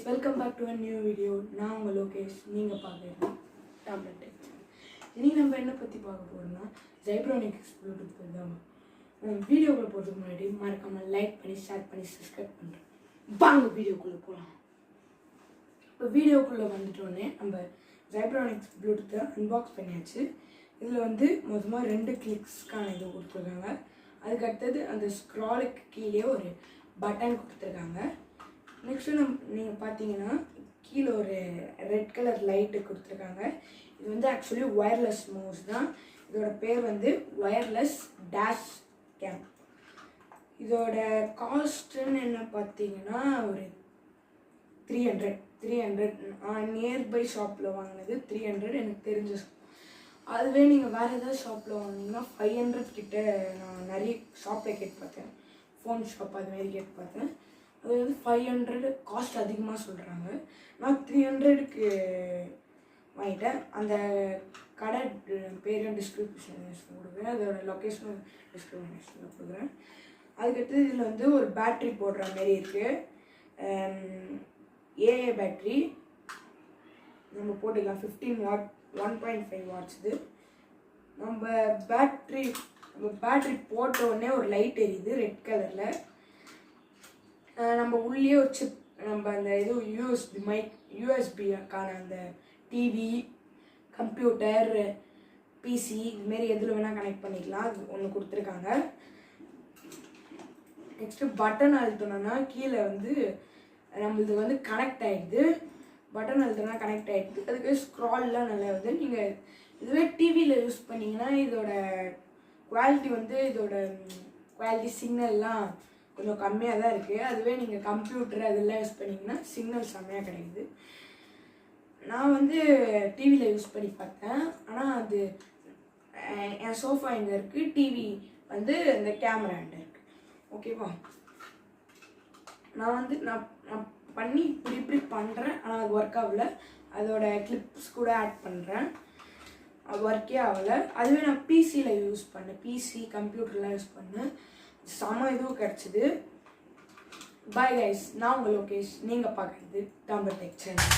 Welcome back to a new video. நான் உங்கள் லோகேஷ், நீங்கள் பார்க்குறது டேப்லெட் டெக் சேனல். இன்றைக்கி நம்ம என்ன பற்றி பார்க்க போகிறோம்னா ஜைப்ரானிக்ஸ் ப்ளூடூத் பற்றி தான். வீடியோக்குள்ளே போகிறதுக்கு முன்னாடி மறக்காமல் லைக் பண்ணி ஷேர் பண்ணி சப்ஸ்கிரைப் பண்ணுறேன். வாங்க வீடியோக்குள்ளே போகலாம். இப்போ வீடியோக்குள்ளே வந்துட்டோடனே நம்ம ஜைப்ரானிக்ஸ் ப்ளூடூத்தை அன்பாக்ஸ் பண்ணியாச்சு. இதில் மொத்தமாக 2 கிளிக்ஸ்க்கான இது கொடுத்துருக்காங்க. அதுக்கடுத்தது அந்த ஸ்க்ராலுக்கு கீழே ஒரு பட்டன் கொடுத்துருக்காங்க. நெக்ஸ்ட்டு நீங்கள் பார்த்தீங்கன்னா கீழே ஒரு ரெட் கலர் லைட்டு கொடுத்துருக்காங்க. இது ஆக்சுவலி ஒயர்லெஸ் மவுஸ் தான். இதோட பேர் ஒயர்லெஸ் டேஷ் கேம். இதோட காஸ்ட்டுன்னு என்ன பார்த்தீங்கன்னா ஒரு 300 நியர்பை ஷாப்பில் வாங்கினது 300 எனக்கு தெரிஞ்ச. அதுவே நீங்கள் வேறு ஏதாவது ஷாப்பில் வாங்கினீங்கன்னா 500 கிட்ட நான் நிறைய ஷாப்பில் கேட்டு பார்த்தேன். ஃபோன் ஷாப் அதுமாரி கேட்டு பார்த்தேன். அது 500 காஸ்ட் அதிகமாக சொல்கிறாங்க. நான் 300க்கு வாங்கிட்டேன். அந்த கடை பேரும் டிஸ்கிரிப்ஷன் கொடுக்குறேன், அதோட லொக்கேஷனும் டிஸ்கிரிப்ஷனில் கொடுக்குறேன். அதுக்கடுத்து இதில் ஒரு பேட்ரி போடுற மாரி இருக்குது. ஏஏ பேட்ரி நம்ம போட்டுக்கலாம். 15 வாட் 1.5 வாட்ஸ். இது நம்ம பேட்ரி போட்ட உடனே ஒரு லைட் எரியுது ரெட் கலரில். நம்ம உள்ளே ஒரு சிப், நம்ம அந்த இது யூஎஸ்பிக்கான அந்த டிவி, கம்ப்யூட்டர், பிசி இதுமாரி எதில் வேணால் கனெக்ட் பண்ணிக்கலாம். அது ஒன்று கொடுத்துருக்காங்க. நெக்ஸ்ட்டு பட்டன் அழுத்தணும்னா கீழே நம்மளுது கனெக்ட் ஆகிடுது. பட்டன் அழுத்தினா கனெக்ட் ஆகிடுது. அதுக்கு ஸ்க்ரால்லாம் நல்லா நீங்கள் இதுவே டிவியில் யூஸ் பண்ணிங்கன்னா இதோட குவாலிட்டி சிக்னல்லாம் கொஞ்சம் கம்மியாக தான் இருக்குது. அதுவே நீங்கள் கம்ப்யூட்டர் அதெல்லாம் யூஸ் பண்ணிங்கன்னா சிக்னல் செம்மையாக கிடைக்குது. நான் டிவியில் யூஸ் பண்ணி பார்த்தேன். ஆனால் அது என் சோஃபா இங்கே இருக்குது, டிவி இந்த கேமரா என்கிட்ட இருக்குது. ஓகேவா, நான் பண்ணி இப்படி பண்ணுறேன். ஆனால் அது ஒர்க் ஆகலை. அதோட கிளிப்ஸ் கூட ஆட் பண்ணுறேன், அது ஒர்க்கே ஆகலை. அதுவே நான் பிசியில் யூஸ் பண்ணேன், பிசி கம்ப்யூட்டர்லாம் யூஸ் பண்ணேன். செம இதுவும் கிடச்சிது. பாய் கைஸ், நான் உங்கள் லோகேஷ், நீங்கள் பார்க்குறது டேப்லெட் டெக் சேனல்.